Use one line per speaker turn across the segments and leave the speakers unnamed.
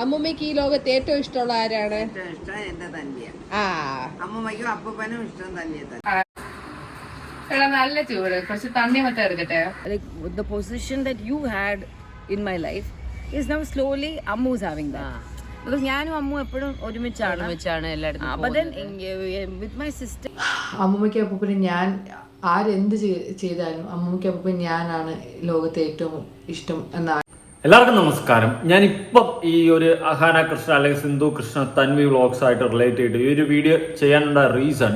അമ്മൂമ്മക്ക് ഈ ലോകത്ത് ഏറ്റവും ഇഷ്ടമുള്ള ആരാണ്?
ഇഷ്ടം എന്റെ തന്നെയാണ്.
ആ
അമ്മൂമ്മയ്ക്കും അപ്പൂപ്പനും ഇഷ്ടം തന്നെ.
നല്ല ചൂട്, കുറച്ച് തണ്ണി മറ്റം എടുക്കട്ടെ.
The position that you had in my life is now slowly Ammu's having that. Because ഞാനും അമ്മു എപ്പോഴും ഒരുമിച്ചാണ് എല്ലായിടത്തും. But then with my sister,
അമ്മൂമ്മയ്ക്ക് അപ്പൂപ്പന് ഞാൻ ആരെന്ത് ചെയ്താലും അമ്മൂമ്മയ്ക്ക് അപ്പൂപ്പൻ ഞാനാണ് ലോകത്തെ ഏറ്റവും ഇഷ്ടം എന്നാണ്.
എല്ലാവർക്കും നമസ്കാരം. ഞാനിപ്പം ഈ ഒരു അഹാന കൃഷ്ണ അല്ലെങ്കിൽ സിന്ധു കൃഷ്ണ തൻവി വ്ളോഗ്സ് ആയിട്ട് റിലേറ്റ് ചെയ്തിട്ട് ഈ ഒരു വീഡിയോ ചെയ്യാനുള്ള റീസൺ,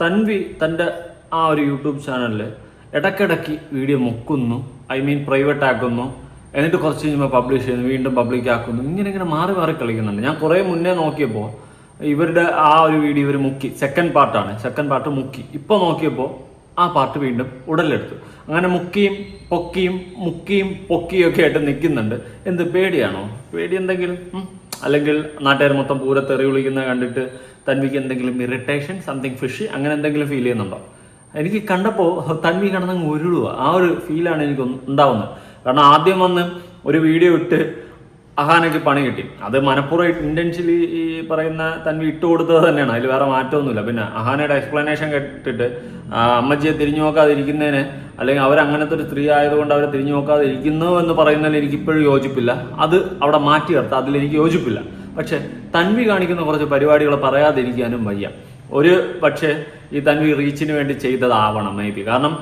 തൻവി തൻ്റെ ആ ഒരു യൂട്യൂബ് ചാനലിൽ ഇടയ്ക്കിടയ്ക്ക് വീഡിയോ മുക്കുന്നു, പ്രൈവറ്റ് ആക്കുന്നു, എന്നിട്ട് കുറച്ച് കഴിയുമ്പോൾ പബ്ലിഷ് ചെയ്യുന്നു, വീണ്ടും പബ്ലിക് ആക്കുന്നു, ഇങ്ങനെ മാറി മാറി കളിക്കുന്നുണ്ട്. ഞാൻ കുറേ മുന്നേ നോക്കിയപ്പോൾ ഇവരുടെ ആ ഒരു വീഡിയോ ഇവർ മുക്കി, സെക്കൻഡ് പാർട്ട് മുക്കി. ഇപ്പോൾ നോക്കിയപ്പോൾ ആ പാർട്ട് വീണ്ടും ഉടലെടുത്തു. അങ്ങനെ മുക്കിയും പൊക്കിയും ഒക്കെ ആയിട്ട് നിൽക്കുന്നുണ്ട്. എന്ത് പേടിയാണോ? പേടി എന്തെങ്കിലും, അല്ലെങ്കിൽ നാട്ടുകാർ മൊത്തം പൂരത്തെറി വിളിക്കുന്നത് കണ്ടിട്ട് തൻവിക്ക് എന്തെങ്കിലും ഇറിറ്റേഷൻ, സംതിങ് ഫിഷി, അങ്ങനെ എന്തെങ്കിലും ഫീൽ ചെയ്യുന്നുണ്ടോ? എനിക്ക് കണ്ടപ്പോൾ തൻവി കിടന്നങ്ങ് ഉരുളുക, ആ ഒരു ഫീലാണ് എനിക്ക് ഉണ്ടാവുന്നത്. കാരണം ആദ്യം വന്ന് ഒരു വീഡിയോ ഇട്ട് അഹാനയ്ക്ക് പണി കിട്ടി. അത് മനഃപൂർവ്വം ഇന്റൻഷ്യലി ഈ പറയുന്ന തൻവി ഇട്ട് കൊടുത്തത് തന്നെയാണ്, അതിൽ വേറെ മാറ്റമൊന്നുമില്ല. പിന്നെ അഹാനയുടെ എക്സ്പ്ലനേഷൻ കേട്ടിട്ട് അമ്മച്ചിയെ തിരിഞ്ഞു നോക്കാതിരിക്കുന്നതിന്, അല്ലെങ്കിൽ അവരങ്ങനത്തെ ഒരു സ്ത്രീ ആയതുകൊണ്ട് അവരെ തിരിഞ്ഞു നോക്കാതിരിക്കുന്നു എന്ന് പറയുന്നതിൽ എനിക്കിപ്പോഴും യോജിപ്പില്ല. അത് അവിടെ മാറ്റി നിർത്താം, അതിലെനിക്ക് യോജിപ്പില്ല. പക്ഷെ തൻവി കാണിക്കുന്ന കുറച്ച് പരിപാടികൾ പറയാതിരിക്കാനും വയ്യ. ഒരു പക്ഷേ ഈ തൻവി റീച്ചിന് വേണ്ടി ചെയ്തതാവണം കാരണം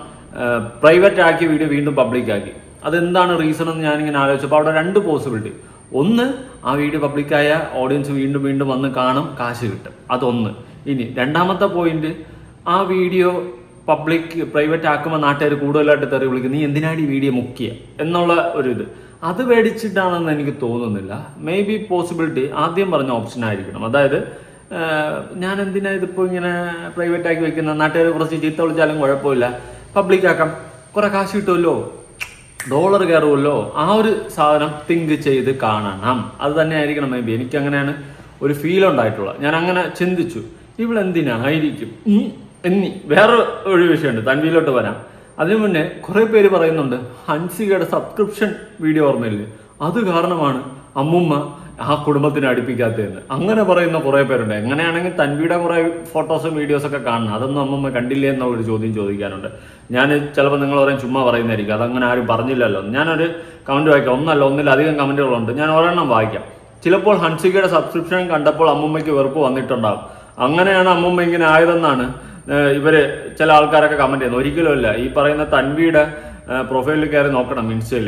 പ്രൈവറ്റ് ആക്കിയ വീഡിയോ വീണ്ടും പബ്ലിക്കാക്കി. അതെന്താണ് റീസൺ എന്ന് ഞാനിങ്ങനെ ആലോചിച്ചപ്പോൾ അവിടെ രണ്ട് പോസിബിലിറ്റി. ഒന്ന്, ആ വീഡിയോ പബ്ലിക്കായ ഓഡിയൻസ് വീണ്ടും വന്ന് കാണും, കാശ് കിട്ടും. അതൊന്ന്. ഇനി രണ്ടാമത്തെ പോയിന്റ്, ആ വീഡിയോ പ്രൈവറ്റ് ആക്കുമ്പോൾ നാട്ടുകാർ കൂടുതലായിട്ട് തെറി വിളിക്കും, നീ എന്തിനാണ് ഈ വീഡിയോ മുക്കിയ എന്നുള്ള ഒരു ഇത്. അത് മേടിച്ചിട്ടാണെന്ന് എനിക്ക് തോന്നുന്നില്ല. മേ ബി പോസിബിലിറ്റി ആദ്യം പറഞ്ഞ ഓപ്ഷൻ ആയിരിക്കണം. അതായത് ഞാൻ എന്തിനാ ഇതിപ്പോൾ ഇങ്ങനെ പ്രൈവറ്റ് ആക്കി വെക്കുന്ന, നാട്ടുകാർ കുറച്ച് ചീത്ത വിളിച്ചാലും കുഴപ്പമില്ല, പബ്ലിക്കാക്കാം, കുറെ കാശ് കിട്ടുമല്ലോ, ഡോളർ കയറുമല്ലോ, ആ ഒരു സാധനം തിങ്ക് ചെയ്ത് കാണണം. അത് തന്നെ ആയിരിക്കണം മേ ബി. എനിക്കങ്ങനെയാണ് ഒരു ഫീൽ ഉണ്ടായിട്ടുള്ളത്. ഞാൻ അങ്ങനെ ചിന്തിച്ചു, ഇവളെന്തിനായിരിക്കും വേറെ ഒരു വിഷയമുണ്ട്, തൻവിയിലോട്ട് വരാം. അതിനു മുന്നേ കുറേ പേര് പറയുന്നുണ്ട് ഹൻസികയുടെ സബ്സ്ക്രിപ്ഷൻ വീഡിയോ ഓർമ്മയില്ലേ, അത് കാരണമാണ് അമ്മുമ്മ ആ കുടുംബത്തിനെ അടുപ്പിക്കാത്തതെന്ന് അങ്ങനെ പറയുന്ന കുറേ പേരുണ്ട്. എങ്ങനെയാണെങ്കിൽ തൻവിയുടെ കുറേ ഫോട്ടോസും വീഡിയോസൊക്കെ കാണണം, അതൊന്നും അമ്മമ്മ കണ്ടില്ലേ എന്നൊരു ചോദ്യം ചോദിക്കാനുണ്ട്. ഞാൻ ചിലപ്പോൾ നിങ്ങൾ പറയും ചുമ്മാ പറയുന്നതായിരിക്കും, അതങ്ങനെ ആരും പറഞ്ഞില്ലല്ലോ. ഞാനൊരു കമൻറ്റ് വായിക്കാം, ഒന്നിലധികം കമൻറ്റുകളുണ്ട്, ഞാൻ ഒരെണ്ണം വായിക്കാം. ചിലപ്പോൾ ഹൻസികയുടെ സബ്സ്ക്രിപ്ഷൻ കണ്ടപ്പോൾ അമ്മുമ്മയ്ക്ക് വെറുപ്പ് വന്നിട്ടുണ്ടാകും, അങ്ങനെയാണ് അമ്മുമ്മ ഇങ്ങനെ ആയതെന്നാണ് ഇവര് ചില ആൾക്കാരൊക്കെ കമന്റ് ചെയ്യുന്നത്. ഒരിക്കലും അല്ല. ഈ പറയുന്ന തൻവിയുടെ പ്രൊഫൈലിൽ കയറി നോക്കണം, ഇൻസ്റ്റയിൽ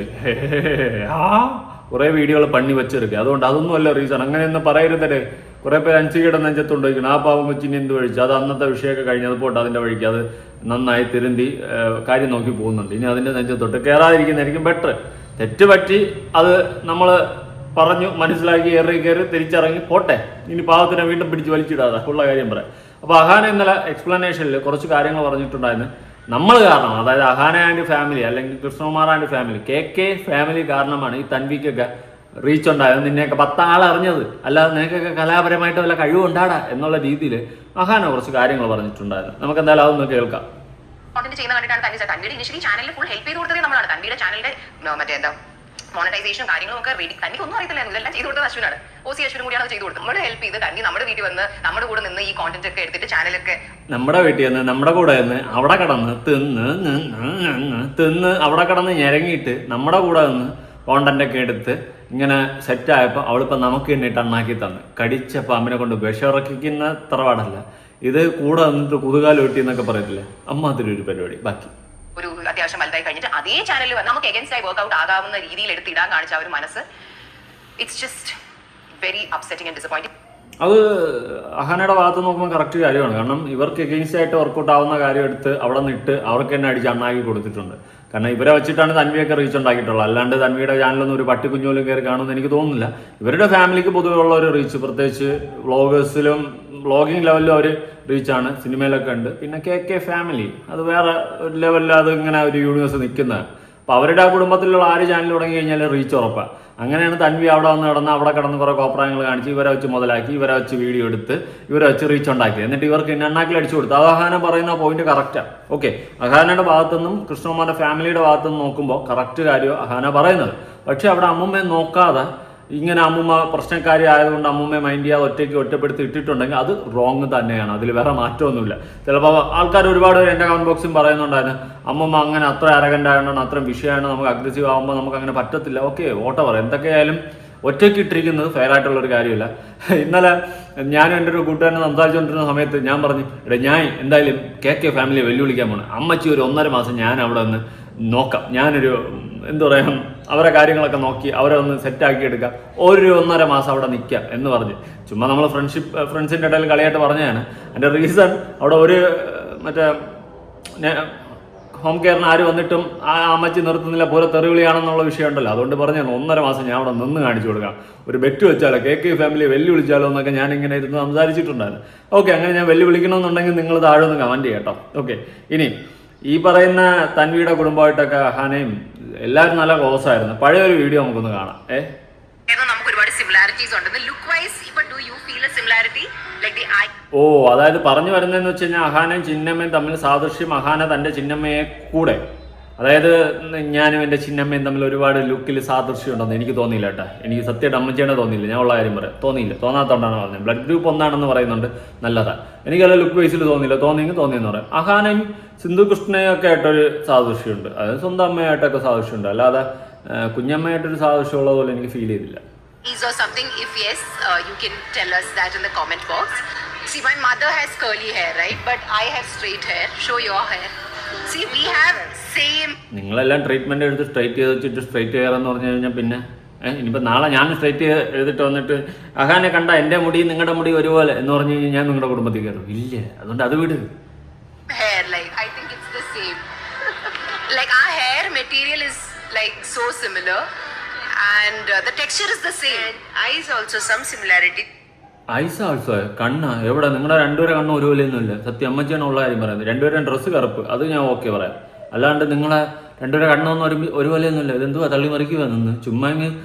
കുറെ വീഡിയോകൾ പണി വെച്ചെടുക്കുക. അതുകൊണ്ട് അതൊന്നും അല്ല റീസൺ. അങ്ങനെയൊന്നും പറയരുതേ. കുറെ പേര് ഹൻസികയുടെ നെഞ്ചത്തുണ്ടായിരിക്കണം, ആ പാവം കൊച്ചിന് എന്ത് വഴിച്ചു, അത് അന്നത്തെ വിഷയമൊക്കെ കഴിഞ്ഞത് പോട്ട് അതിന്റെ വഴിക്ക് അത് നന്നായി തിരുന്തി കാര്യം നോക്കി പോകുന്നുണ്ട്. ഇനി അതിന്റെ നെഞ്ചത്തൊട്ട് കയറാതിരിക്കുന്നതായിരിക്കും ബെറ്റർ. തെറ്റ് പറ്റി അത് നമ്മൾ പറഞ്ഞു മനസ്സിലാക്കി കയറി തിരിച്ചിറങ്ങി പോട്ടെ. ഇനി പാവത്തിനെ വീണ്ടും പിടിച്ച് വലിച്ചിടാതെ ഉള്ള കാര്യം പറയാം. അപ്പോൾ അഹാന ഇന്നലെ എക്സ്പ്ലനേഷനിൽ കുറച്ച് കാര്യങ്ങൾ പറഞ്ഞിട്ടുണ്ടായിരുന്നു. നമ്മൾ കാരണം, അതായത് അഹാന ആൻഡ് ഫാമിലി അല്ലെങ്കിൽ Krishnakumar and family, K family കാരണമാണ് ഈ തൻവിക്കൊക്കെ റീച്ച് ഉണ്ടായത്, നിന്നെയൊക്കെ 10 ആൾ അറിഞ്ഞത്, അല്ലാതെ നിനക്കൊക്കെ കലാപരമായിട്ട് വല്ല കഴിവുണ്ടാടാ എന്നുള്ള രീതിയിൽ അഹാന കുറച്ച് കാര്യങ്ങൾ പറഞ്ഞിട്ടുണ്ടായിരുന്നു. നമുക്ക് എന്തായാലും അതൊന്ന് കേൾക്കാം.
ചെയ്യുന്ന കണ്ടിട്ടാണ് തൻവിയുടെ ഇനിഷ്യലി ചാനലിൽ ഫുൾ ഹെൽപ്പ് ചെയ്ത് കൊടുത്തത് നമ്മളാണ്. തൻവിയുടെ ചാനലിന്റെ മോണിറ്റൈസേഷൻ കാര്യങ്ങളൊക്കെ തനിക്ക് ഒന്നും അറിയത്തില്ല, ഇതെല്ലാം ചെയ്ത് കൊടുത്തത് അശ്വിനാണ്. അശ്വിനും കൂടിയാണ് ചെയ്ത് കൊടുത്തത്. നമ്മുടെ ഹെൽപ്പ് ചെയ്ത് തന്നെ നമ്മുടെ വീട്ടിൽ വന്ന് നമ്മുടെ കൂടെ നിന്ന് ഈ കോണ്ടന്റ് ഒക്കെ എടുത്തിട്ട് ചാനലൊക്കെ
നമ്മുടെ വീട്ടിൽ നിന്ന് നമ്മുടെ കൂടെ നിന്ന് അവിടെ കടന്ന് തിന്ന് അവിടെ കടന്ന് ഞെരങ്ങിയിട്ട് നമ്മുടെ കൂടെ നിന്ന് കോണ്ടന്റ് ഒക്കെ എടുത്ത് ഇങ്ങനെ സെറ്റായപ്പോൾ അവളിപ്പോൾ നമുക്ക് വേണ്ടിയിട്ട് അണ്ണാക്കി തന്ന് കടിച്ച പാമ്പിനെ കൊണ്ട് വിഷമിറക്കിക്കുന്ന തറവാടല്ല ഇത്. കൂടെ നിന്നിട്ട് കുതുകാല് വെട്ടി എന്നൊക്കെ പറയത്തില്ലേ, അമ്മാതിരി പരിപാടി. ബാക്കി
ഒരു അത്യാവശ്യം വലുതായി കഴിഞ്ഞിട്ട് അതേ ചാനലിൽ നമുക്ക് എഗൻസ്റ്റ് ആയി വർക്ക്ഔട്ട് ആകാവുന്ന രീതിയിൽ എടുത്തിടാൻ കാണിച്ച ഒരു മനസ്സ്, it's just very upsetting and disappointing.
അത് അഹാനയുടെ ഭാഗത്ത് നോക്കുമ്പോൾ കറക്റ്റ് കാര്യമാണ്. കാരണം ഇവർക്ക് എഗെയിൻസ്റ്റ് ആയിട്ട് വർക്കൗട്ട് ആവുന്ന കാര്യം എടുത്ത് അവിടെ നിന്നിട്ട് അവർക്ക് തന്നെ അടിച്ച് അണ്ണാക്കി കൊടുത്തിട്ടുണ്ട്. കാരണം ഇവരെ വെച്ചിട്ടാണ് തൻവിയൊക്കെ റീച്ച് ഉണ്ടാക്കിയിട്ടുള്ളത്. അല്ലാണ്ട് തൻവിയുടെ ചാനലൊന്നും ഒരു പട്ടിക്കുഞ്ഞോലും കയറി കാണുമെന്ന് എനിക്ക് തോന്നുന്നില്ല. ഇവരുടെ ഫാമിലിക്ക് പൊതുവെ ഉള്ള ഒരു റീച്ച്, പ്രത്യേകിച്ച് വ്ളോഗേഴ്സിലും വ്ളോഗിങ് ലെവലിലും അവർ റീച്ചാണ്. സിനിമയിലൊക്കെ ഉണ്ട്. പിന്നെ കെ ഫാമിലി അത് വേറെ ഒരു ലെവലിൽ അത് ഇങ്ങനെ ഒരു യൂണിവേഴ്സ് നിൽക്കുന്നത്. അപ്പോൾ അവരുടെ ആ കുടുംബത്തിലുള്ള ആര് ചാനൽ തുടങ്ങി കഴിഞ്ഞാൽ റീച്ച് ഉറപ്പാണ്. അങ്ങനെയാണ് തൻവി അവിടെ വന്ന് അവിടെ കിടന്ന് കുറേ കോപ്രായങ്ങൾ കാണിച്ച് ഇവരെ വെച്ച് മുതലാക്കി, ഇവരെ വെച്ച് വീഡിയോ എടുത്ത്, ഇവരെ വെച്ച് റീച്ച് ഉണ്ടാക്കി, എന്നിട്ട് ഇവർക്ക് എണ്ണാക്കിൽ അടിച്ചു കൊടുത്തു. അത് അഹാന പറയുന്ന പോയിന്റ് കറക്റ്റാണ്. ഓക്കെ, അഹാനയുടെ ഭാഗത്തുനിന്നും കൃഷ്ണകുമാറിന്റെ ഫാമിലിയുടെ ഭാഗത്തുനിന്നും നോക്കുമ്പോൾ കറക്റ്റ് കാര്യം അഹാന പറയുന്നത്. പക്ഷെ അവിടെ അമ്മുമ്മയെ നോക്കാതെ ഇങ്ങനെ അമ്മൂമ്മ പ്രശ്നക്കാരി ആയതുകൊണ്ട് അമ്മൂമ്മയെ മൈൻഡ് ചെയ്യാതെ ഒറ്റപ്പെടുത്തി ഇട്ടിട്ടുണ്ടെങ്കിൽ അത് റോങ് തന്നെയാണ്. അതിൽ വേറെ മാറ്റമൊന്നുമില്ല. ചിലപ്പോൾ ആൾക്കാർ ഒരുപാട് എൻ്റെ കമന്റ് ബോക്സിൽ പറയുന്നുണ്ടായിരുന്നു അമ്മൂമ്മ അങ്ങനെ അത്ര അരഗൻ്റ് ആയതുകൊണ്ടാണ് അത്രയും വിഷയമാണ്, നമുക്ക് അഗ്രസീവ് ആകുമ്പോൾ നമുക്ക് അങ്ങനെ പറ്റത്തില്ല. ഓക്കെ, വോട്ടവർ എന്തൊക്കെയായാലും ഒറ്റയ്ക്ക് ഇട്ടിരിക്കുന്നത് ഫെയർ ആയിട്ടുള്ളൊരു കാര്യമില്ല. ഇന്നലെ ഞാനും എൻ്റെ ഒരു കൂട്ടുകാരനെ സംസാരിച്ചുകൊണ്ടിരുന്ന സമയത്ത് ഞാൻ പറഞ്ഞു, ഞാൻ എന്തായാലും KK ഫാമിലിയെ വെല്ലുവിളിക്കാൻ പോകണം. അമ്മച്ചി ഒരു 1.5 മാസം ഞാൻ അവിടെ നിന്ന് നോക്കാം, ഞാനൊരു എന്താ പറയുക അവരെ കാര്യങ്ങളൊക്കെ നോക്കി അവരെ ഒന്ന് സെറ്റാക്കി എടുക്കാം, ഒരു 1.5 മാസം അവിടെ നിൽക്കാം എന്ന് പറഞ്ഞ് ചുമ്മാ നമ്മൾ ഫ്രണ്ട്സിൻ്റെ ഇടയിൽ കളിയായിട്ട് പറഞ്ഞതാണ്. എൻ്റെ റീസൺ അവിടെ ഒരു മറ്റേ ഹോം കെയറിന് ആര് വന്നിട്ടും ആ അമ്മച്ചി നിർത്തുന്നില്ല, പോലെ തെറിവിളിയാണെന്നുള്ള വിഷയം ഉണ്ടല്ലോ, അതുകൊണ്ട് പറഞ്ഞാണ് 1.5 മാസം ഞാൻ അവിടെ നിന്ന് കാണിച്ചു കൊടുക്കാം, ഒരു ബെറ്റ് വെച്ചാലോ KK ഫാമിലിയെ വെല്ലുവിളിച്ചാലോ എന്നൊക്കെ ഞാൻ ഇങ്ങനെ ഇരുന്ന് സംസാരിച്ചിട്ടുണ്ടായിരുന്നു. ഓക്കെ, അങ്ങനെ ഞാൻ വെല്ലുവിളിക്കണമെന്നുണ്ടെങ്കിൽ നിങ്ങൾ താഴെ ഒന്ന് കമൻറ്റ് ചെയ്യാം കേട്ടോ. ഓക്കെ, ഇനി ഈ പറയുന്ന തൻവിയുടെ കുടുംബമായിട്ടൊക്കെ അഹാനയും എല്ലാവരും നല്ല ക്ലോസ് ആയിരുന്നു. പഴയൊരു വീഡിയോ നമുക്കൊന്ന് കാണാം.
നമുക്ക് ഒരുപാട് സിമിലാരിറ്റീസ് ഉണ്ട് look wise. But do you feel a similarity like the eye?
Oh, അതായത് പറഞ്ഞു വരുന്നതെന്ന് വെച്ച് കഴിഞ്ഞാൽ അഹാനയും ചിന്നമ്മയും തമ്മിൽ സാദൃശ്യം. അഹാന തൻ്റെ ചിന്നമ്മയെ കൂടെ, അതായത് ഞാനും എൻ്റെ ചിന്നമ്മയും തമ്മിൽ ഒരുപാട് ലുക്കിൽ സാദൃശ്യം ഉണ്ടെന്ന് എനിക്ക് തോന്നിയില്ല കേട്ടോ. എനിക്ക് സത്യമായിട്ട് അമ്മച്ചേനെ തോന്നിയില്ല, ഞാൻ ഉള്ള കാര്യം പറയാം, തോന്നിയില്ല. തോന്നാത്തോണ്ടാണ് പറഞ്ഞത്. ബ്ലഡ് ഗ്രൂപ്പ് ഒന്നാണെന്ന് പറയുന്നുണ്ട്, നല്ലതാണ്. എനിക്കല്ല ലുക്ക് വൈസിൽ തോന്നിയില്ല, തോന്നിയെന്ന് പറയാം. അഹാനയും സിന്ധു കൃഷ്ണയും ഒക്കെ ആയിട്ടൊരു സാദൃശ്യമുണ്ട്, അതായത് സ്വന്തം അമ്മയായിട്ടൊക്കെ സാദൃശ്യമുണ്ട്, അല്ലാതെ കുഞ്ഞമ്മയായിട്ടൊരു സാദൃശ്യം ഉള്ളതുപോലെ എനിക്ക് ഫീൽ ചെയ്തില്ല.
Or something? If yes, you can tell us that in the comment box. See, my mother has curly hair, right? But I have straight hair. Show your hair. See, we have same.
നിങ്ങളെല്ലാം treatment എടുത്ത് straight ചെയ്ത് വെച്ചിട്ട് straight hair എന്ന് പറഞ്ഞു കഴിഞ്ഞാൽ പിന്നെ ഇനിയിപ്പോൾ നാളെ ഞാൻ സ്ട്രൈറ്റ് ചെയ്തിട്ട് വന്നിട്ട് അഹാനെ കണ്ട എൻ്റെ മുടി നിങ്ങളുടെ മുടി ഒരുപോലെ എന്ന് പറഞ്ഞു കഴിഞ്ഞാൽ ഞാൻ നിങ്ങളുടെ കുടുംബത്തിൽ കയറും ഇല്ല. അതുകൊണ്ട് അത് വിട്.
Hair, like I think it's the same. Like our hair material is like so similar. And the texture is the same. Eyes also some similarity.
Eyes also കണ്ണ എവിടെ? നിങ്ങളുടെ രണ്ടുപേരെ കണ്ണ് ഒരുപോലെയൊന്നുമില്ല. സത്യം അമ്മച്ചിയാണ് ഉള്ള കാര്യം പറയുന്നത്. രണ്ടുപേരും ഡ്രസ്സ് കറുപ്പ്, അത് ഞാൻ ഓക്കെ പറയാം. അല്ലാണ്ട് നിങ്ങളെ രണ്ടുപേരെ കണ്ണൊന്നും ഒരുപോലെയൊന്നുമില്ല. ഇതെന്തുവാ തള്ളി മറിക്കുക നിന്ന് ചുമ്മാ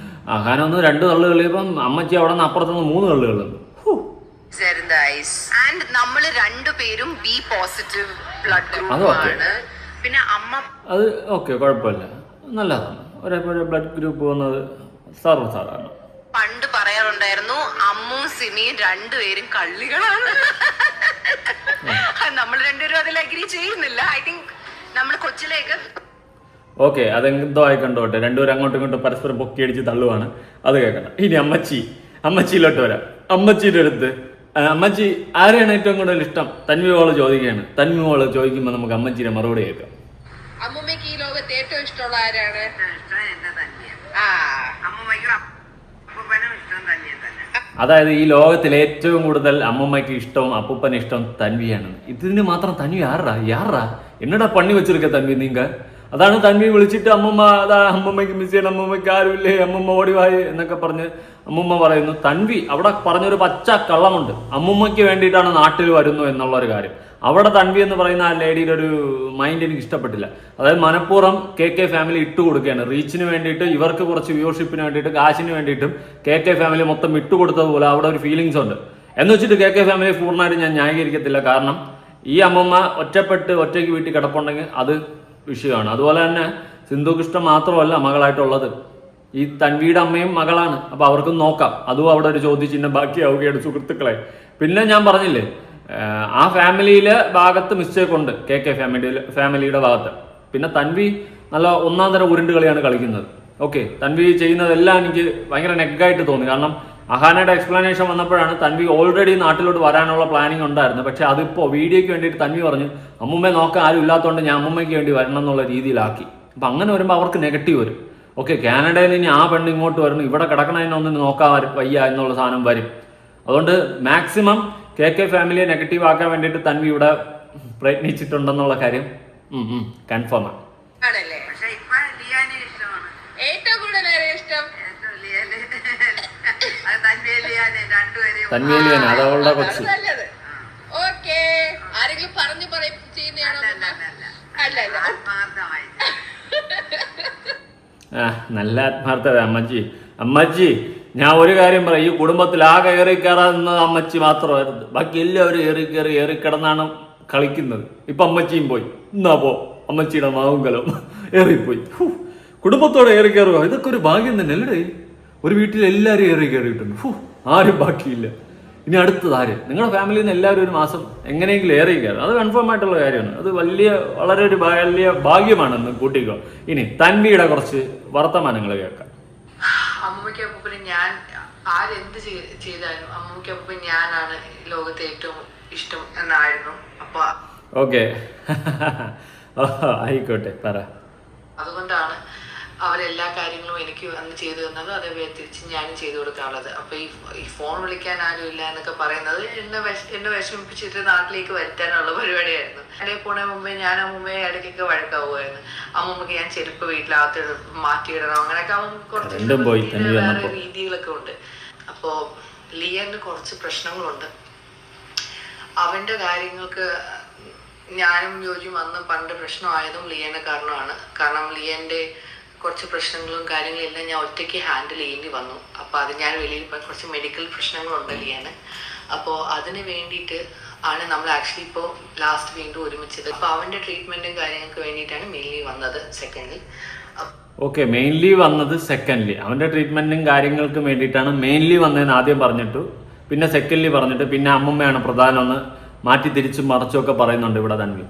അഹാനൊന്ന് 2 തള്ളു കളിയപ്പം അമ്മച്ചി അവിടെ നിന്ന് അപ്പുറത്തുനിന്ന് 3 തള്ളുകളുണ്ട്.
And നമ്മൾ രണ്ടുപേരും B പോസിറ്റീവ് ബ്ലഡ് ഗ്രൂപ്പ് ആണ്. പിന്നെ അമ്മ
അത് ഓക്കെ, കുഴപ്പമില്ല, നല്ലതാണ്. ഒരേപോലെ ബ്ലഡ് ഗ്രൂപ്പ് വന്നത് സർവ്വസാധാരണ.
പണ്ട് പറയാറുണ്ടായിരുന്നു അമ്മും സിമിയും രണ്ടുപേരും കള്ളികളാണ്. നമ്മൾ രണ്ടുപേരും അതിൽ അഗ്രി ചെയ്യുന്നില്ല. ഐ തിങ്ക് നമ്മൾ കൊച്ചിലേക്ക്
ഓക്കെ, അതെന്തോ ആയി കണ്ടോട്ടെ. രണ്ടുപേരും അങ്ങോട്ടും ഇങ്ങോട്ടും പരസ്പരം പൊക്കിയടിച്ച് തള്ളുവാണ്, അത് കേൾക്കണം. ഇനി അമ്മച്ചിയിലോട്ട് വരാം. അമ്മച്ചിയുടെ അടുത്ത് അമ്മച്ചി ആരെയാണ് ഏറ്റവും കൂടുതൽ ഇഷ്ടം? തൻവി മോള് ചോദിക്കുകയാണ്. തൻവി മോള് ചോദിക്കുമ്പോൾ നമുക്ക് അമ്മച്ചിയുടെ മറുപടി കേൾക്കാം.
അമ്മൂമ്മക്ക് ഈ ലോകത്ത് ഏറ്റവും ഇഷ്ടമുള്ള ആരാണ്?
ഇഷ്ടം എന്റെ തന്നെയാണ്. അമ്മയ്ക്കും അപ്പൂപ്പനും ഇഷ്ടം തന്നെ.
അതായത് ഈ ലോകത്തിൽ ഏറ്റവും കൂടുതൽ അമ്മമ്മയ്ക്ക് ഇഷ്ടവും അപ്പൂപ്പന് ഇഷ്ടവും തൻവിയാണ്. ഇതിന് മാത്രം തൻവി യാറാ എന്നടാ പണി വെച്ചിരിക്ക തൻവി നീങ്ക? അതാണ് തൻവി വിളിച്ചിട്ട് അമ്മമ്മ അതാ അമ്മമ്മയ്ക്ക് മിസ് ചെയ്യണം, അമ്മമ്മയ്ക്ക് ആരുമില്ലേ, അമ്മമ്മ ഓടിവായി എന്നൊക്കെ പറഞ്ഞ് അമ്മമ്മ പറയുന്നു. തൻവി അവിടെ പറഞ്ഞൊരു പച്ച കള്ളമുണ്ട്. അമ്മമ്മയ്ക്ക് വേണ്ടിയിട്ടാണ് നാട്ടിൽ വരുന്നു എന്നുള്ളൊരു കാര്യം. അവിടെ തൻവി എന്ന് പറയുന്ന ആ ലേഡിയുടെ ഒരു മൈൻഡ് എനിക്ക് ഇഷ്ടപ്പെട്ടില്ല. അതായത് മനഃപൂർവ്വം KK ഫാമിലി ഇട്ട് കൊടുക്കുകയാണ് റീച്ചിന് വേണ്ടിയിട്ട്, ഇവർക്ക് കുറച്ച് വ്യൂവർഷിപ്പിന് വേണ്ടിയിട്ട്, കാശിന് വേണ്ടിയിട്ടും KK ഫാമിലി മൊത്തം ഇട്ടുകൊടുത്തതുപോലെ അവിടെ ഒരു ഫീലിങ്സ് ഉണ്ട്. എന്ന് വെച്ചിട്ട് KK ഫാമിലി പൂർണ്ണമായിട്ട് ഞാൻ ന്യായീകരിക്കത്തില്ല. കാരണം ഈ അമ്മമ്മ ഒറ്റയ്ക്ക് വീട്ടിൽ കിടപ്പുണ്ടെങ്കിൽ അത് വിഷയമാണ്. അതുപോലെ തന്നെ സിന്ധു കൃഷ്ണ മാത്രമല്ല മകളായിട്ടുള്ളത്, ഈ തൻവിയുടെ അമ്മയും മകളാണ്. അപ്പോൾ അവർക്കും നോക്കാം. അതും അവിടെ ഒരു ചോദ്യചിഹ്നം ബാക്കിയാവുകയാണ് സുഹൃത്തുക്കളെ. പിന്നെ ഞാൻ പറഞ്ഞില്ലേ, ആ ഫാമിലിയിലെ ഭാഗത്ത് മിസ്റ്റേക്ക് ഉണ്ട്, KK ഫാമിലിയുടെ ഭാഗത്ത്. പിന്നെ തൻവി നല്ല 1-ാം തരം ഉരുണ്ട് കളിയാണ് കളിക്കുന്നത്. ഓക്കെ, തൻവി ചെയ്യുന്നതെല്ലാം എനിക്ക് ഭയങ്കര നെഗായിട്ട് തോന്നി. കാരണം അഹാനയുടെ എക്സ്പ്ലനേഷൻ വന്നപ്പോഴാണ് തൻവി ഓൾറെഡി നാട്ടിലോട്ട് വരാനുള്ള പ്ലാനിങ് ഉണ്ടായിരുന്നു. പക്ഷെ അതിപ്പോൾ വീഡിയോയ്ക്ക് വേണ്ടിയിട്ട് തൻവി പറഞ്ഞു അമ്മുമ്മയെ നോക്കാൻ ആരും ഇല്ലാത്തതുകൊണ്ട് ഞാൻ അമ്മുമ്മയ്ക്ക് വേണ്ടി വരണം എന്നുള്ള രീതിയിലാക്കി. അപ്പം അങ്ങനെ വരുമ്പോൾ അവർക്ക് നെഗറ്റീവ് വരും. ഓക്കെ, കാനഡയിൽ ഇനി ആ പെണ്ണ് ഇങ്ങോട്ട് വരണം, ഇവിടെ കിടക്കണതിനൊന്നും നോക്കാൻ വയ്യ എന്നുള്ള സാധനം വരും. അതുകൊണ്ട് മാക്സിമം KK ഫാമിലിയെ നെഗറ്റീവ് ആക്കാൻ വേണ്ടിയിട്ട് തൻവി ഇവിടെ പ്രയത്നിച്ചിട്ടുണ്ടെന്നുള്ള കാര്യം കൺഫേം ആണ്.
പക്ഷെ ഇപ്പൊ ലിയാനെ ഇഷ്ടമാണ്.
ഏറ്റവും കൂടുതൽ ആരെ ഇഷ്ടം?
തൻവി ലിയാന, അത് അവളുടെ കൊച്ചി.
നല്ലത്. ഓക്കെ, ആരെങ്കിലും പറഞ്ഞു ചെയ്യുന്നതാണോ? അല്ല,
നല്ല ആത്മാർത്ഥത അമ്മച്ചി. ഞാൻ ഒരു കാര്യം പറയാം, ഈ കുടുംബത്തിൽ ആകെ ഏറിക്കയറാന്ന് അമ്മച്ചി മാത്രമായിരുന്നു. ബാക്കി എല്ലാവരും ഏറിക്കിടന്നാണ് കളിക്കുന്നത്. ഇപ്പൊ അമ്മച്ചിയും പോയി. എന്നാ പോ അമ്മച്ചിയുടെ മാവുങ്കലം ഏറിപ്പോയി. കുടുംബത്തോടെ ഏറിക്കയറുക, ഇതൊക്കെ ഒരു ഭാഗ്യം തന്നെ അല്ലേ? ഒരു വീട്ടിൽ എല്ലാവരും ഏറി കയറിയിട്ടുണ്ട്. ആരും ബാക്കിയില്ല. ഇനി അടുത്തത് ആര്? നിങ്ങളുടെ ഫാമിലിയിൽ നിന്ന് എല്ലാവരും ഒരു മാസം എങ്ങനെയെങ്കിലും ഏറി കയറും. അത് കൺഫേം ആയിട്ടുള്ള കാര്യമാണ്. അത് വളരെ ഒരു വലിയ ഭാഗ്യമാണെന്ന് കൂട്ടിക്കോ. ഇനി തൻവിയുടെ കുറച്ച് വർത്തമാനങ്ങൾ കേൾക്കാം.
അമ്മൂമ്മയ്ക്ക് അപ്പൂപ്പന് ഞാൻ ആരെന്ത് ചെയ്താലും അമ്മൂമ്മയ്ക്ക് അപ്പൂപ്പൻ ഞാനാണ് ലോകത്തെ ഏറ്റവും ഇഷ്ടം എന്നായിരുന്നു. അപ്പൊ
ഓക്കെ, ആയിക്കോട്ടെ, പറ.
അതുകൊണ്ടാണ് അവരെല്ലാ കാര്യങ്ങളും എനിക്ക് അന്ന് ചെയ്തു തന്നത്, അതേപോലെ തിരിച്ച് ഞാനും ചെയ്തു കൊടുക്കാനുള്ളത്. അപ്പൊ ഈ ഫോൺ വിളിക്കാൻ ആരും ഇല്ല എന്നൊക്കെ പറയുന്നത് എന്നെ വിഷമിപ്പിച്ചിട്ട് നാട്ടിലേക്ക് വരുത്താനുള്ള പരിപാടിയായിരുന്നു. അല്ലെങ്കിൽ പോണേ മുമ്പേ ഞാൻ അമ്മൂമ്മയെ ഇടയ്ക്കൊക്കെ വഴക്കാവുമായിരുന്നു. അമ്മൂമ്മക്ക് ഞാൻ ചെരുപ്പ് വീട്ടിലകത്ത് മാറ്റിയിടണം, അങ്ങനെയൊക്കെ കുറച്ച് വേറെ രീതികളൊക്കെ ഉണ്ട്. അപ്പോ ലിയന് കുറച്ച് പ്രശ്നങ്ങളുണ്ട്. അവന്റെ കാര്യങ്ങൾക്ക് ഞാനും ജോലിയും അന്ന് പണ്ട് പ്രശ്നമായതും ലിയന്റെ കാരണമാണ്. കാരണം ലിയന്റെ കുറച്ച് പ്രശ്നങ്ങളും കാര്യങ്ങളും എല്ലാം ഞാൻ ഒറ്റയ്ക്ക് ഹാൻഡിൽ ചെയ്യേണ്ടി വന്നു. അപ്പോൾ അത് ഞാൻ വെളിയിൽ കുറച്ച് മെഡിക്കൽ പ്രശ്നങ്ങളുണ്ട് ലിയന്. അപ്പോൾ അതിന് വേണ്ടിയിട്ട് ആണ് നമ്മൾ ആക്ച്വലി ഇപ്പോൾ ലാസ്റ്റ് വീണ്ടും ഒരുമിച്ചത്. അപ്പോൾ അവൻ്റെ ട്രീറ്റ്മെൻറ്റും കാര്യങ്ങൾക്ക് വേണ്ടിയിട്ടാണ് മെയിൻലി വന്നത് സെക്കൻഡ്ലി.
ഓക്കെ, മെയിൻലി വന്നത് സെക്കൻഡ്ലി അവൻ്റെ ട്രീറ്റ്മെൻറ്റും കാര്യങ്ങൾക്കും വേണ്ടിയിട്ടാണ് മെയിൻലി വന്നതെന്ന് ആദ്യം പറഞ്ഞിട്ടു, പിന്നെ സെക്കൻഡ്ലി പറഞ്ഞിട്ട് പിന്നെ അമ്മമ്മയാണ് പ്രധാനമെന്ന് മാറ്റി തിരിച്ചും മറച്ചുമൊക്കെ പറയുന്നുണ്ട് ഇവിടെ തൻവി.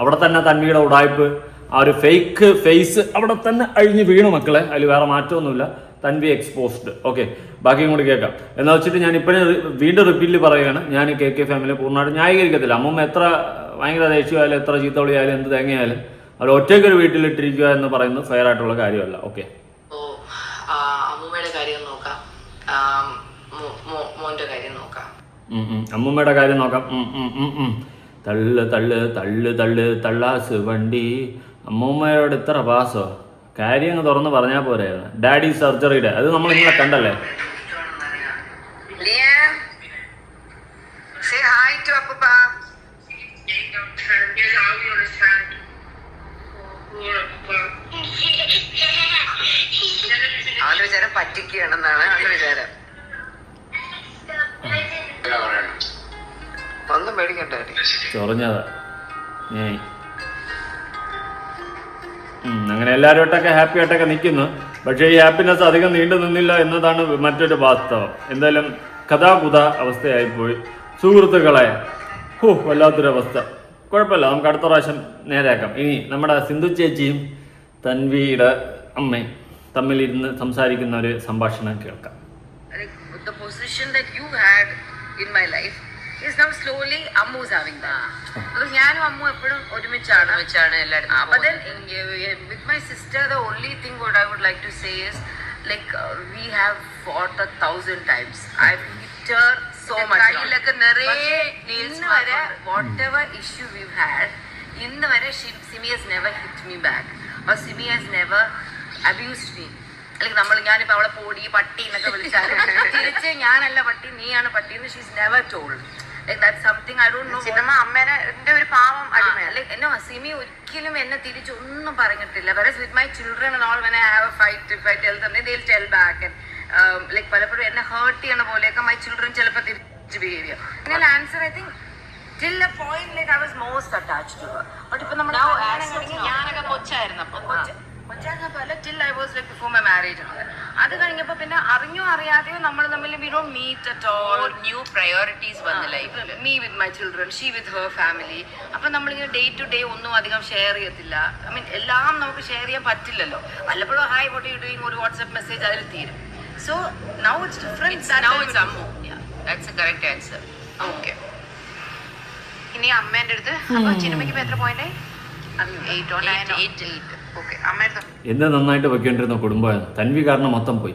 അവിടെ തന്നെ തൻവിയുടെ ഉടായ്പ്, ആ ഒരു ഫേക്ക് ഫേസ് അവിടെ തന്നെ അഴിഞ്ഞ് വീണു മക്കളെ. അതിൽ വേറെ മാറ്റമൊന്നുമില്ല. തൻവി എക്സ്പോസ്ഡ്. ഓക്കെ, ബാക്കിയും കൂടി കേൾക്കാം. എന്ന് വെച്ചിട്ട് ഞാൻ ഇപ്പോഴും വീണ്ടും റിപ്പീറ്റിൽ പറയുകയാണ്, ഞാൻ KK ഫാമിലി പൂർണ്ണമായിട്ട് ന്യായീകരിക്കത്തില്ല. അമ്മമ്മ എത്ര ഭയങ്കര ദേഷ്യമായാലും എത്ര ചീത്തവിളിയായാലും എന്ത് തേങ്ങയായാലും അവർ ഒറ്റയ്ക്കൊരു വീട്ടിലിട്ടിരിക്കുക എന്ന് പറയുന്നത് ഫെയർ ആയിട്ടുള്ള കാര്യമല്ല. ഓക്കെ,
അമ്മൂമ്മയുടെ കാര്യം നോക്കാം, മോന്റെ കാര്യം നോക്കാം,
അമ്മൂമ്മയുടെ കാര്യം നോക്കാം. തള്ളു തള്ളു തള്ളു തള്ളു തള്ളാസ് വണ്ടി. അമ്മൂമ്മയോട് ഇത്ര പാസോ? കാര്യം അങ്ങ് തുറന്ന് പറഞ്ഞാൽ പോരായിരുന്നു. ഡാഡി സർജറിയുടെ അത് നമ്മൾ നിങ്ങളെ കണ്ടല്ലേ.
അവന്റെ വിചാരം പറ്റിക്കുകയാണെന്നാണ് അവന്റെ വിചാരം. ഒന്നും പേടിക്കണ്ട,
ചൊറിഞ്ഞതാ ഞാൻ. അങ്ങനെ എല്ലാവരുമായിട്ടൊക്കെ ഹാപ്പി ആയിട്ടൊക്കെ നിൽക്കുന്നു. പക്ഷേ ഈ ഹാപ്പിനെസ് അധികം നീണ്ടു നിന്നില്ല എന്നതാണ് മറ്റൊരു വാസ്തവം. എന്തായാലും കഥാകുത അവസ്ഥയായിപ്പോയി സുഹൃത്തുക്കളെ. വല്ലാത്തൊരവസ്ഥ. കുഴപ്പമില്ല, നമുക്ക് അടുത്ത പ്രാവശ്യം നേരെയാക്കാം. ഇനി നമ്മുടെ സിന്ധു ചേച്ചിയും തൻവിയുടെ അമ്മയും തമ്മിലിരുന്ന് സംസാരിക്കുന്ന ഒരു സംഭാഷണം കേൾക്കാം.
The position that you had in my life is now slowly Ammu's having that. Because ഞാനും അമ്മു എപ്പോഴും ഒരുമിച്ചാണ് എല്ലായിടത്തും. But then with my sister, the only thing what I would like to say is like we have fought 1,000 times. I've hit her so much. കയ്യിലൊക്കെ നിറയെ nails വരെ whatever issue we've had, ഇന്ന് വരെ Simi has never hit me back or Simi has never abused me. അല്ലെങ്കിൽ ഞാനിപ്പോ അവളെ പൊടി പട്ടി എന്നൊക്കെ വിളിച്ചാൽ തിരിച്ച് ഞാനല്ല പട്ടി നീയാണ് പട്ടി എന്ന് she's never told. Like that's something I don't know.
Chinnamma അമ്മേനെ ഒരു പാവം
ലൈക്ക് എന്നോ സിമി ഒരിക്കലും എന്നെ തിരിച്ചൊന്നും പറഞ്ഞിട്ടില്ല. whereas with my children and all, when I have a fight, if I tell them, they'll tell back. And like പലപ്പോഴും എന്നെ ഹേർട്ട് ചെയ്യണ പോലെയൊക്കെ my children ചിലപ്പോൾ തിരിച്ച് ബിഹേവ് ചെയ്യും. I'll answer, I think till a point like I was most attached to her. But ഇപ്പൊ നമ്മൾ ഞാനൊക്കെ കൊച്ചായിരുന്നു കൊച്ചായിരുന്നപ്പോ till I was like before my marriage. അത് കഴിഞ്ഞപ്പോ പിന്നെ അറിഞ്ഞോ അറിയാതെയോ നമ്മൾ തമ്മിൽ we don't meet at all. New priorities വന്ന ലൈഫിൽ. Me with my children, she with her family. അപ്പൊ നമ്മളിങ്ങനെ ഡേ ടു ഡേ ഒന്നും അധികം ഷെയർ ചെയ്യത്തില്ല. ഐ മീൻ എല്ലാം നമുക്ക് ഷെയർ ചെയ്യാൻ പറ്റില്ലല്ലോ. വല്ലപ്പോഴും hi what are you doing ഒരു വാട്സ്ആപ്പ് മെസ്സേജ് അതിൽ തീരും. So now it's different. Now it's Ammu. That's A correct answer. Okay,
ഇനി അമ്മേന്റെ അടുത്ത് ചിന്നമ്മയ്ക്ക് എത്ര പോയിന്റ്? 8 or 9. ഓക്കെ, അമ്മയുടെ
എന്ത് നന്നായിട്ട് വെക്കേണ്ടിരുന്ന കുടുംബമായിരുന്നു. തൻവി കാരണം മൊത്തം പോയി.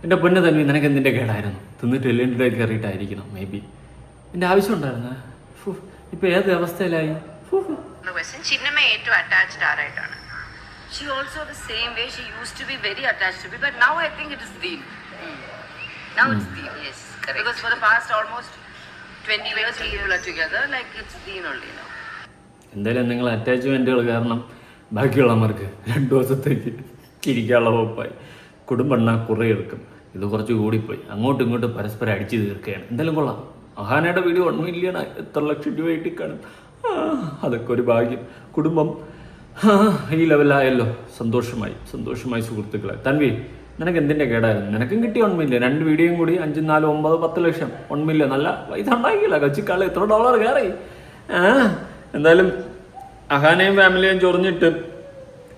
എൻ്റെ പൊന്ന് തൻവി, നിനക്ക് എന്തിൻ്റെ കേടായിരുന്നു? തിന്നിട്ട് എല്ലിൻ്റെ കയറിയിട്ടായിരിക്കണം മേ ബി. എൻ്റെ ആവശ്യം ഉണ്ടായിരുന്ന ഇപ്പൊ ഏത് അവസ്ഥയിലായി?
ചിന്നമ്മ ഏറ്റവും attached ആരായിട്ടാണ്?
She also the same way she used to be very attached to me, but now I think it is Deen. Now it's Deen, yes, correct. Because for the past almost 20 years people are together, like it's Deen only now.
എന്തായാലും നിങ്ങൾ അറ്റാച്ച്മെൻറ്റുകൾ കാരണം ബാക്കിയുള്ളവർക്ക് 2 ദിവസത്തേക്ക് ചിരിക്കാനുള്ള വകുപ്പായി. കുടുംബെണ്ണ കുറേ എടുക്കും. ഇത് കുറച്ച് കൂടിപ്പോയി. അങ്ങോട്ടും ഇങ്ങോട്ടും പരസ്പരം അടിച്ചു തീർക്കുകയാണ്. എന്തായാലും കൊള്ളാം. അഹാനയുടെ വീഡിയോ 1 മില്യൺ എത്ര ലക്ഷം രൂപ ആയിട്ട് കാണും. അതൊക്കെ ഒരു ഭാഗ്യം. കുടുംബം ഈ ലെവലായല്ലോ. സന്തോഷമായി സുഹൃത്തുക്കളെ. തൻവി, നിനക്ക് എന്തിൻ്റെ കേടായിരുന്നു? നിനക്കും കിട്ടി 1 മില്യൺ. 2 വീഡിയോയും കൂടി 5, 4, 9, 10 ലക്ഷം. 1 മില്യൺ നല്ല പൈസ ഉണ്ടാക്കിയില്ല. കൊച്ചിക്കാള് എത്ര ഡോളർ കയറി. എന്തായാലും അഹാനയും ഫാമിലിയും ചൊറിഞ്ഞിട്ട്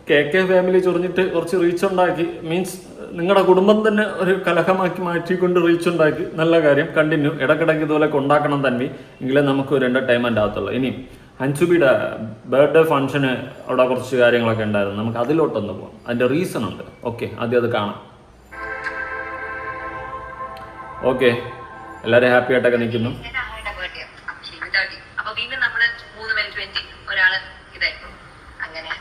KK ഫാമിലി ചൊറിഞ്ഞിട്ട് കുറച്ച് റീച്ച് ഉണ്ടാക്കി. മീൻസ് നിങ്ങളുടെ കുടുംബം തന്നെ ഒരു കലഹമാക്കി മാറ്റിക്കൊണ്ട് റീച്ച് ഉണ്ടാക്കി. നല്ല കാര്യം. കണ്ടിന്യൂ. ഇടയ്ക്കിടയ്ക്ക് ഇതുപോലെയൊക്കെ ഉണ്ടാക്കണം തന്വി. എങ്കിലേ നമുക്ക് ഒരു എൻ്റർടൈൻമെൻ്റ് ആകത്തുള്ളൂ. ഇനി ഹൻസുബിയുടെ ബർത്ത്ഡേ ഫംഗ്ഷന് അവിടെ കുറച്ച് കാര്യങ്ങളൊക്കെ ഉണ്ടായിരുന്നു. നമുക്ക് അതിലോട്ടൊന്ന് പോകാം. അതിൻ്റെ റീസൺ ഉണ്ട്. ഓക്കെ, ആദ്യം അത് കാണാം. ഓക്കെ, എല്ലാവരും ഹാപ്പി ആയിട്ടൊക്കെ നിൽക്കുന്നു.
അപ്പൊ വീണ്ടും നമ്മള് 3 പേര് 20 ഒരാള് ഇതായിരുന്നു. അങ്ങനെ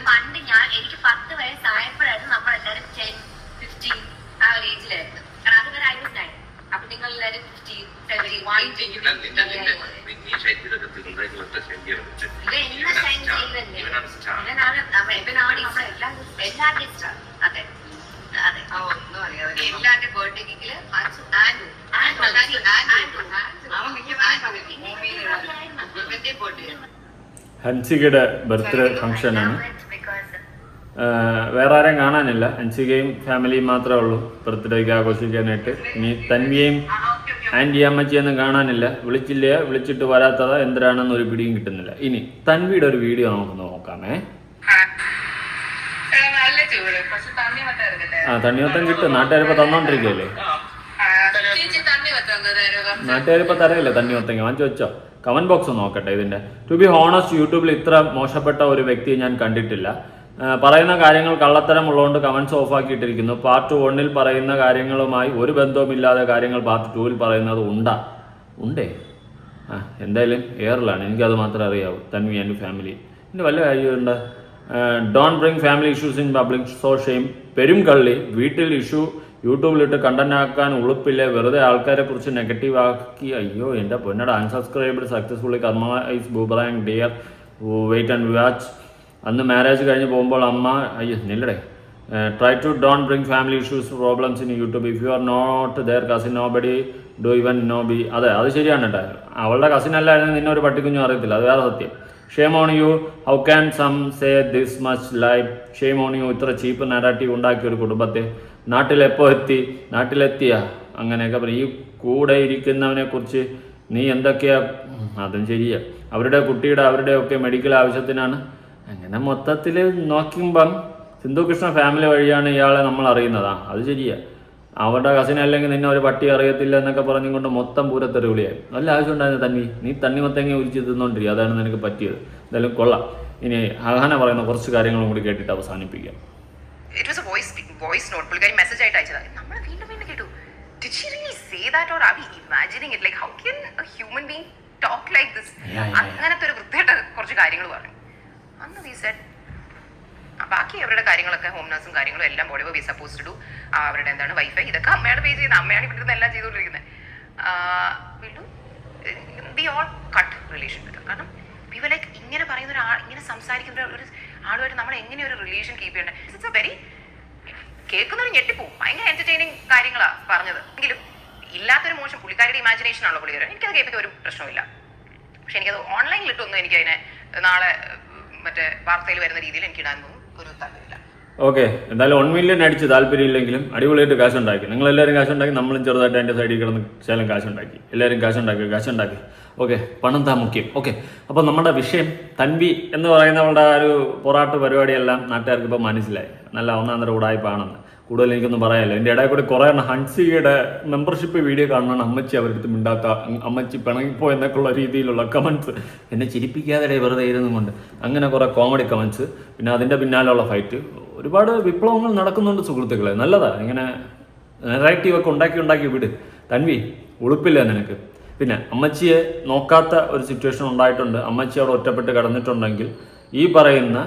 പണ്ട് എനിക്ക് 10 വയസ്സായപ്പോഴായിരുന്നു നമ്മളെല്ലാരും 10, 15 ആ ഒരു ഏജിലായിരുന്നു. കാരണം അതുവരെ I was 9. അപ്പൊ നിങ്ങൾ എല്ലാരും 15, 17, 18 എല്ലാരുടെ ബർത്ത്ഡേ കേക്കില്
ഹൻസികയുടെ ബർത്ത്ഡേ ഫംഗ്ഷനാണ്. വേറെ ആരെയും കാണാനില്ല. ഹൻസികയും ഫാമിലിയും മാത്രമേ ഉള്ളൂ ബർത്ത്ഡേക്ക് ആഘോഷിക്കാനായിട്ട്. ഇനി തന്വിയെയും ആൻറ്റി അമ്മച്ചിയൊന്നും കാണാനില്ല. വിളിച്ചിട്ട് വരാത്തതാ എന്തിനാണെന്ന് ഒരു പിടിയും കിട്ടുന്നില്ല. ഇനി തന്വിയുടെ ഒരു വീഡിയോ നമുക്ക് നോക്കാമേ. തണ്ണിമത്തം കിട്ടും. നാട്ടുകാരിപ്പോൾ തന്നോണ്ടിരിക്കുകയല്ലേ. നാട്ടുകാരിപ്പോൾ തരയില്ലേ തണ്ണിമത്തങ്ങ. വാങ്ങിച്ചു വെച്ചോ. കമന്റ് ബോക്സ് നോക്കട്ടെ ഇതിന്റെ. ടു ബി ഹോണസ്റ്റ്, യൂട്യൂബിൽ ഇത്ര മോശപ്പെട്ട ഒരു വ്യക്തിയെ ഞാൻ കണ്ടിട്ടില്ല. പറയുന്ന കാര്യങ്ങൾ കള്ളത്തരം ഉള്ളതുകൊണ്ട് കമന്റ്സ് ഓഫ് ആക്കിയിട്ടിരിക്കുന്നു. പാർട്ട് 1 പറയുന്ന കാര്യങ്ങളുമായി ഒരു ബന്ധവുമില്ലാതെ കാര്യങ്ങൾ പാർട്ട് 2 പറയുന്നത് ഉണ്ടേ. എന്തായാലും എയറിലാണ്. എനിക്കത് മാത്രമേ അറിയാവൂ. Tanvi and family. ഇതിൻ്റെ വല്ല കാര്യമുണ്ട്. Don't bring family issues in public, so shame. പെരും കള്ളി. വീട്ടിൽ ഇഷ്യൂ യൂട്യൂബിലിട്ട് കണ്ടന്റ് ആക്കാൻ ഉളുപ്പില്ല. വെറുതെ ആൾക്കാരെ കുറിച്ച് നെഗറ്റീവ് ആക്കി. അയ്യോ എൻ്റെ പൊന്നട. Unsubscribed successfully. Karma is boomerang dear wait and watch. അന്ന് മാരേജ് കഴിഞ്ഞ് പോകുമ്പോൾ അമ്മ നില്ലടേ. Try to don't bring family issues problems in YouTube. If you are not there cousin no buddy do even know be. അതെ, അത് ശരിയാണ് കേട്ടോ. അവളുടെ കസിൻ അല്ലായിരുന്നു നിന്നെ ഒരു പട്ടിക്കുഞ്ഞും അറിയത്തില്ല. അത് വേറെ സത്യം. Shame on you. How can some say this much life. Shame on you. ഇത്ര ചീപ്പ് നാരറ്റീവ് ഉണ്ടാക്കിയ ഒരു കുടുംബത്തെ. നാട്ടിലെത്തിയ അങ്ങനെയൊക്കെ പറയും. ഈ കൂടെ ഇരിക്കുന്നവനെ കുറിച്ച് നീ എന്തൊക്കെയാ. അതും ശരിയാ. അവരുടെയൊക്കെ മെഡിക്കൽ ആവശ്യത്തിനാണ്. അങ്ങനെ മൊത്തത്തിൽ നോക്കുമ്പം സിന്ധുകൃഷ്ണ ഫാമിലി വഴിയാണ് ഇയാളെ നമ്മൾ അറിയുന്നതാ. അത് ശരിയാ. അവരുടെ കസിൻ അല്ലെങ്കിൽ നിന്നെ ഒരു പട്ടി അറിയത്തില്ല എന്നൊക്കെ പറഞ്ഞുകൊണ്ട് മൊത്തം പൂരത്തെറിവിളിയായി. നല്ല ആവശ്യം ഉണ്ടായിരുന്നു തന്വി. നീ തണ്ണിമത്തങ്ങ ഉരിച്ച് തിന്നോണ്ടിരിക്കുക. അതാണ് നിനക്ക് പറ്റിയത്. എന്തായാലും കൊള്ളാം. ഇനി അഹാന പറയുന്ന കുറച്ച് കാര്യങ്ങളും കൂടി കേട്ടിട്ട് അവസാനിപ്പിക്കാം.
It was a voice note. പുള്ളിക്കാരി മെസ്സേജ് ആയിട്ട് അയച്ചതാ. നമ്മൾ വീണ്ടും കേട്ടു. Did she really say that or are we imagining it? Like how can a human being talk like this? അങ്ങനത്തെ ഒരു വൃത്തിയായിട്ട് കുറച്ച് കാര്യങ്ങൾ പറഞ്ഞു. അന്ന് we said ബാക്കി അവരുടെ കാര്യങ്ങളൊക്കെ ഹോം നഴ്സും കാര്യങ്ങളും എല്ലാം whatever we supposed to do. അവരുടെ എന്താണ് വൈഫൈ ഇതൊക്കെ അമ്മയുടെ പേ ചെയ്യുന്നത്. അമ്മയാണ് ഇവിടെ എല്ലാം ചെയ്തുകൊണ്ടിരിക്കുന്നത്. we all cut relation with her. കാരണം we were like ഇങ്ങനെ പറയുന്ന ഇങ്ങനെ സംസാരിക്കുന്ന ഒരു ആളുമായിട്ട് നമ്മൾ എങ്ങനെ ഒരു റിലേഷൻ കീപ്പ് ചെയ്യേണ്ടത്. ഇറ്റ്സ് എ വെരി കേൾക്കുന്നൊരു ഞെട്ടിപ്പോവും. ഭയങ്കര എന്റർടൈനിങ് കാര്യങ്ങളാണ് പറഞ്ഞത്. എങ്കിലും ഇല്ലാത്തൊരു മോശം പുള്ളിക്കാരുടെ ഇമാജിനേഷൻ ആണല്ലോ പുള്ളിക്കാരൻ. എനിക്കത് കേൾപ്പിക്കാൻ ഒരു പ്രശ്നമില്ല. പക്ഷെ എനിക്കത് ഓൺലൈനിലിട്ടൊന്നും എനിക്കതിനെ നാളെ മറ്റേ വാർത്തയിൽ വരുന്ന രീതിയിൽ എനിക്ക് ഇടാനൊന്നും ഒരു താല്പര്യമില്ല.
ഓക്കെ, എന്തായാലും 1 മില്യൺ അടിച്ച് താല്പര്യമില്ലെങ്കിലും അടിപൊളിയായിട്ട് കാശുണ്ടാക്കി. നിങ്ങളെല്ലാവരും കാശുണ്ടാക്കി. നമ്മളും ചെറുതായിട്ട് അതിൻ്റെ സൈഡിൽ കിടന്ന് ശാലം കാശുണ്ടാക്കി. എല്ലാവരും കാശുണ്ടാക്കി. ഓക്കെ, പണം താ മുഖ്യം. ഓക്കെ, അപ്പോൾ നമ്മുടെ വിഷയം തന്വി എന്ന് പറയുന്നവളുടെ ആ ഒരു പൊറാട്ട് പരിപാടിയെല്ലാം നാട്ടുകാർക്ക് ഇപ്പോൾ മനസ്സിലായി. നല്ല ഒന്നാന്തര ഉടായ്പാണെന്ന്. കൂടുതൽ എനിക്കൊന്നും പറയാനില്ല. എൻ്റെ ഇടയിൽ കൂടി കുറേ ഹൻസിയുടെ മെമ്പർഷിപ്പ് വീഡിയോ കാണണം. അമ്മച്ചി അവരെടുത്ത് മിണ്ടാത്ത, അമ്മച്ചി പിണങ്ങിപ്പോ എന്നൊക്കെയുള്ള രീതിയിലുള്ള കമൻസ്. എന്നെ ചിരിപ്പിക്കാതെ വെറുതെ ഇരുന്നുകൊണ്ട് അങ്ങനെ കുറേ കോമഡി കമൻസ്. പിന്നെ അതിൻ്റെ പിന്നാലുള്ള ഫൈറ്റ്. ഒരുപാട് വിപ്ലവങ്ങൾ നടക്കുന്നുണ്ട് സുഹൃത്തുക്കളെ. നല്ലതാ. ഇങ്ങനെ നെറേറ്റീവൊക്കെ ഉണ്ടാക്കി വിട്. തന്വി ഉളുപ്പില്ല നിനക്ക്. പിന്നെ അമ്മച്ചിയെ നോക്കാത്ത ഒരു സിറ്റുവേഷൻ ഉണ്ടായിട്ടുണ്ട്. അമ്മച്ചി അവിടെ ഒറ്റപ്പെട്ട് കിടന്നിട്ടുണ്ടെങ്കിൽ ഈ പറയുന്ന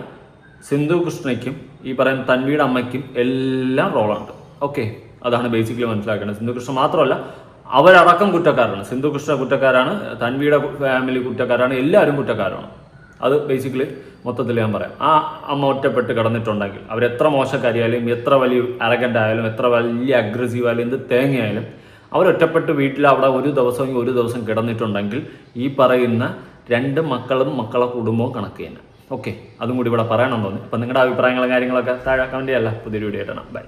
സിന്ധു കൃഷ്ണയ്ക്കും ഈ പറയുന്ന തന്വിയുടെ അമ്മയ്ക്കും എല്ലാം റോളുണ്ട്. ഓക്കെ, അതാണ് ബേസിക്കലി മനസ്സിലാക്കേണ്ടത്. സിന്ധു കൃഷ്ണ മാത്രമല്ല, അവരടക്കം കുറ്റക്കാരാണ്. സിന്ധു കൃഷ്ണ കുറ്റക്കാരാണ്, തന്വിയുടെ ഫാമിലി കുറ്റക്കാരാണ്, എല്ലാവരും കുറ്റക്കാരാണ്. അത് ബേസിക്കലി മൊത്തത്തിൽ ഞാൻ പറയാം. ആ അമ്മ ഒറ്റപ്പെട്ട് കിടന്നിട്ടുണ്ടെങ്കിൽ അവരെത്ര മോശക്കാരിയായാലും, എത്ര വലിയ അരഗൻ്റ് ആയാലും, എത്ര വലിയ അഗ്രസീവ് ആയാലും, എന്ത് തേങ്ങയായാലും അവരൊറ്റപ്പെട്ട് വീട്ടിൽ അവിടെ ഒരു ദിവസം കിടന്നിട്ടുണ്ടെങ്കിൽ ഈ പറയുന്ന 2 മക്കളും മക്കളെ കുടുംബവും കണക്ക് തന്നെ. ഓക്കെ, അതും കൂടി ഇവിടെ പറയണം തോന്നി. അപ്പം നിങ്ങളുടെ അഭിപ്രായങ്ങളും കാര്യങ്ങളൊക്കെ താഴെ കമൻറ്റ് ചെയ്യല്ല. പുതിയൊരു വീഡിയോ ഇടണം. ബൈ.